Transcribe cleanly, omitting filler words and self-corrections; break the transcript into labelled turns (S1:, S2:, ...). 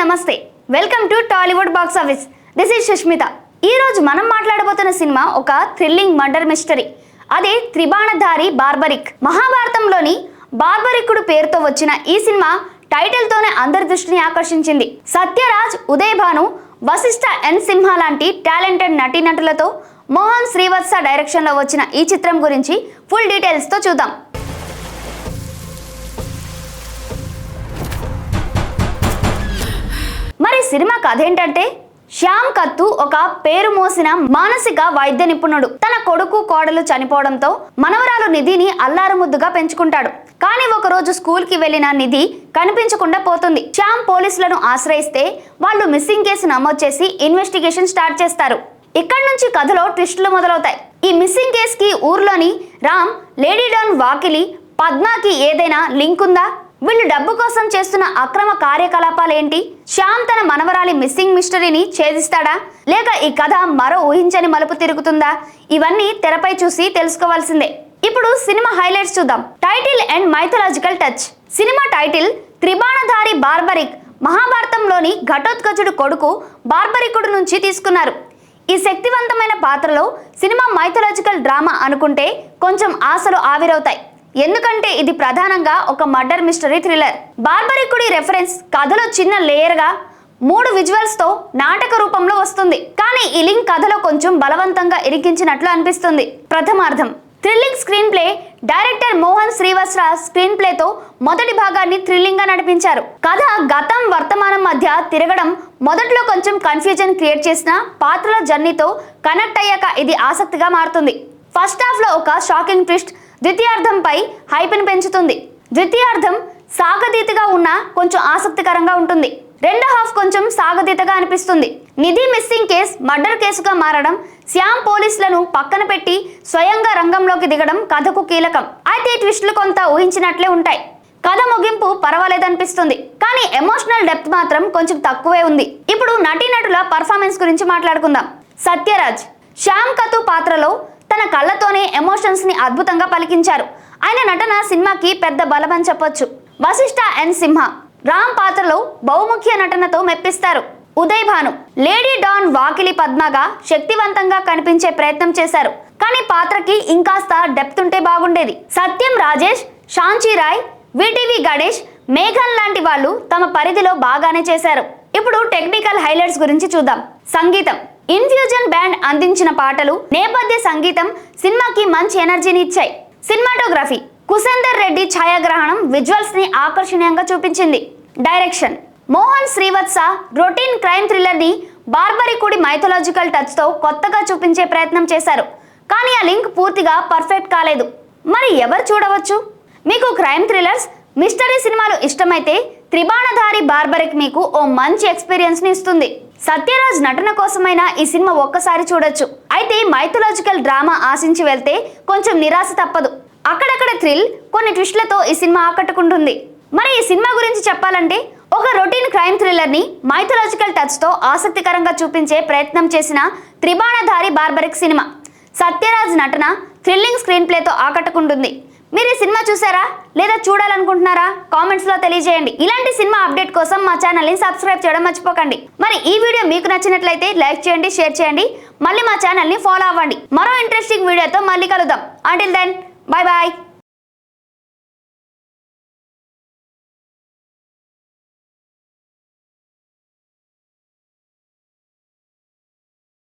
S1: నమస్తే welcome to Tollywood box office. This is Sushmita. ఈ రోజు మనం మాట్లాడబోతున్న సినిమా ఒక థ్రిల్లింగ్ మర్డర్ మిస్టరీ. అదే త్రిబాణధారి బార్బరిక్. మహాభారతంలోని బార్బరికుడు పేరుతో వచ్చిన ఈ సినిమా టైటిల్ తోనే అందరి దృష్టిని ఆకర్షించింది. సత్యరాజ్, ఉదయ్ భాను, వశిష్ఠ ఎన్ సింహ లాంటి టాలెంటెడ్ నటీనటులతో మోహన్ శ్రీవత్స డైరెక్షన్ లో వచ్చిన ఈ చిత్రం గురించి ఫుల్ డీటెయిల్స్ తో చూద్దాం. మరి సినిమా కథ ఏంటంటే, శ్యామ్ కత్తు ఒక పేరు మోసిన మానసిక వైద్య నిపుణుడు. తన కొడుకు కోడలు చనిపోవడంతో మనవరాలు నిధిని అల్లారు ముద్దుగా పెంచుకుంటాడు. కానీ ఒక రోజు స్కూల్ కి వెళ్లిన నిధి కనిపించకుండా పోతుంది. శ్యామ్ పోలీసులను ఆశ్రయిస్తే వాళ్ళు మిస్సింగ్ కేసు నమోదు చేసి ఇన్వెస్టిగేషన్ స్టార్ట్ చేస్తారు. ఇక్కడ నుంచి కథలో ట్విస్టులు మొదలవుతాయి. ఈ మిస్సింగ్ కేసు కి ఊర్లోని రామ్, లేడీ డాన్ వాకిలి, పద్మాకి ఏదైనా లింక్ ఉందా? వీళ్ళు డబ్బు కోసం చేస్తున్న అక్రమ కార్యకలాపాలు ఏంటి? శ్యామ్ తన మనవరాలి మిస్సింగ్ మిస్టరీని ఛేదిస్తాడా, లేక ఈ కథ మరో ఊహించని మలుపు తిరుగుతుందా? ఇవన్నీ తెరపై చూసి తెలుసుకోవాల్సిందే. ఇప్పుడు సినిమా హైలైట్స్ చూద్దాం. Title and mythological touch. Cinema title Tribanadhari Barbarik మహాభారతంలోని ఘటోత్కచుడు కొడుకు బార్బరికుడు నుంచి తీసుకున్నారు. ఈ శక్తివంతమైన పాత్రలో సినిమా మైథలాజికల్ డ్రామా అనుకుంటే కొంచెం ఆశలు ఆవిరవుతాయి. ఎందుకంటే ఇది ప్రధానంగా ఒక మర్డర్ మిస్టరీ థ్రిల్లర్. బార్బరికుడి రెఫరెన్స్ కథలో చిన్న లేయర్ గా 3 విజువల్స్ తో నాటక రూపంలో వస్తుంది. కానీ ఈ లింక్ కథలో కొంచెం బలవంతంగా ఇరికించినట్లు అనిపిస్తుంది. ప్రథమార్థం thrilling screenplay. Director Mohan Srivatsa screen ప్లేతో మొదటి భాగాన్ని థ్రిల్లింగ్ గా నడిపించారు. కథ గతం వర్తమానం మధ్య తిరగడం మొదట్లో కొంచెం కన్ఫ్యూజన్ క్రియేట్ చేసిన పాత్రల జర్నీతో కనెక్ట్ అయ్యాక ఇది ఆసక్తిగా మారుతుంది. ఫస్ట్ హాఫ్ లో ఒక షాకింగ్ ట్విస్ట్ ద్వితీయార్థంపై హైప్ని పెంచుతుంది. ద్వితీయార్థం సాగతీతగా ఉన్న కొంచెం ఆసక్తికరంగా ఉంటుంది. రెండో హాఫ్ కొంచెం సాగతీతగా అనిపిస్తుంది. నిధి మిస్సింగ్ కేస్ మర్డర్ కేసుగా మారడం, శ్యామ్ పోలీసులను పక్కన పెట్టి స్వయంగా రంగంలోకి దిగడం కథకు కీలకం. అయితే ట్విస్టులు కొంత ఊహించినట్లే ఉంటాయి. కథ ముగింపు పర్వాలేదనిపిస్తుంది, కానీ ఎమోషనల్ డెప్త్ మాత్రం కొంచెం తక్కువే ఉంది. ఇప్పుడు నటీనటుల పర్ఫార్మెన్స్ గురించి మాట్లాడుకుందాం. సత్యరాజ్ శ్యామ్ కత్తు పాత్రలో తన కళ్ళతోనే ఎమోషన్స్ ని అద్భుతంగా పలికించారు. ఆయన నటన సినిమాకి పెద్ద బలమని చెప్పొచ్చు. వశిష్ఠ ఎన్ సింహ రామ్ పాత్రలో బహుముఖ్య నటనతో మెప్పిస్తారు. ఉదయ్ భాను లేడీ డాన్ వాకిలి పద్మగా శక్తివంతంగా కనిపించే ప్రయత్నం చేశారు. కానీ పాత్రకి ఇంకాస్త డెప్త్ ఉంటే బాగుండేది. సత్యం రాజేష్, శాంచి రాయ్, విటివి గణేష్, మేఘన్ లాంటి వాళ్ళు తమ పరిధిలో బాగానే చేశారు. ఇప్పుడు టెక్నికల్ హైలైట్స్ గురించి చూద్దాం. సంగీతం. ఇన్ఫ్యూజన్ బ్యాండ్ అందించిన పాటలు, నేపథ్య సంగీతం సినిమాకి మంచి ఎనర్జీని ఇచ్చాయి. సినిమాటోగ్రఫీ. కుసేందర్ రెడ్డి ఛాయాగ్రహణం విజువల్స్ ని ఆకర్షణీయంగా చూపించింది. Direction. Mohan Srivatsa routine crime thriller ని బార్బరికుడి మైథలాజికల్ టచ్ తో కొత్తగా చూపించే ప్రయత్నం చేశారు. కానీ ఆ లింక్ పూర్తిగా పర్ఫెక్ట్ కాలేదు. మరి ఎవరు చూడవచ్చు? మీకు క్రైమ్ థ్రిల్లర్స్, మిస్టరీ సినిమాలు ఇష్టమైతే త్రిబాణధారి బార్బరిక్ మీకు ఓ మంచి ఎక్స్పీరియన్స్ ని ఇస్తుంది. సత్యరాజ్ నటన కోసమైనా ఈ సినిమా ఒక్కసారి చూడొచ్చు. అయితే మైథలాజికల్ డ్రామా ఆశించి వెళ్తే కొంచెం నిరాశ తప్పదు. అక్కడక్కడ థ్రిల్, కొన్ని ట్విస్ట్లతో ఈ సినిమా ఆకట్టుకుంటుంది. మరి ఈ సినిమా గురించి చెప్పాలంటే, ఒక రొటీన్ క్రైమ్ థ్రిల్లర్ ని మైథలాజికల్ టచ్ తో ఆసక్తికరంగా చూపించే ప్రయత్నం చేసిన త్రిబాణధారి బార్బరిక్ సినిమా. సత్యరాజ్ నటన, థ్రిల్లింగ్ స్క్రీన్ ప్లేతో ఆకట్టుకుంటుంది. మీరు ఈ సినిమా చూసారా లేదా చూడాలనుకుంటున్నారా? కామెంట్స్ లో తెలియజేయండి. ఇలాంటి సినిమా అప్డేట్ కోసం మా ఛానల్ ని సబ్స్క్రైబ్ చేయడం మర్చిపోకండి. మరి ఈ వీడియో మీకు నచ్చినట్లయితే లైక్ చేయండి, షేర్ చేయండి. మళ్ళీ మా ఛానల్ ని ఫాలో అవ్వండి. మరో ఇంట్రెస్టింగ్ వీడియోతో మళ్ళీ కలుద్దాం. Until then, bye bye.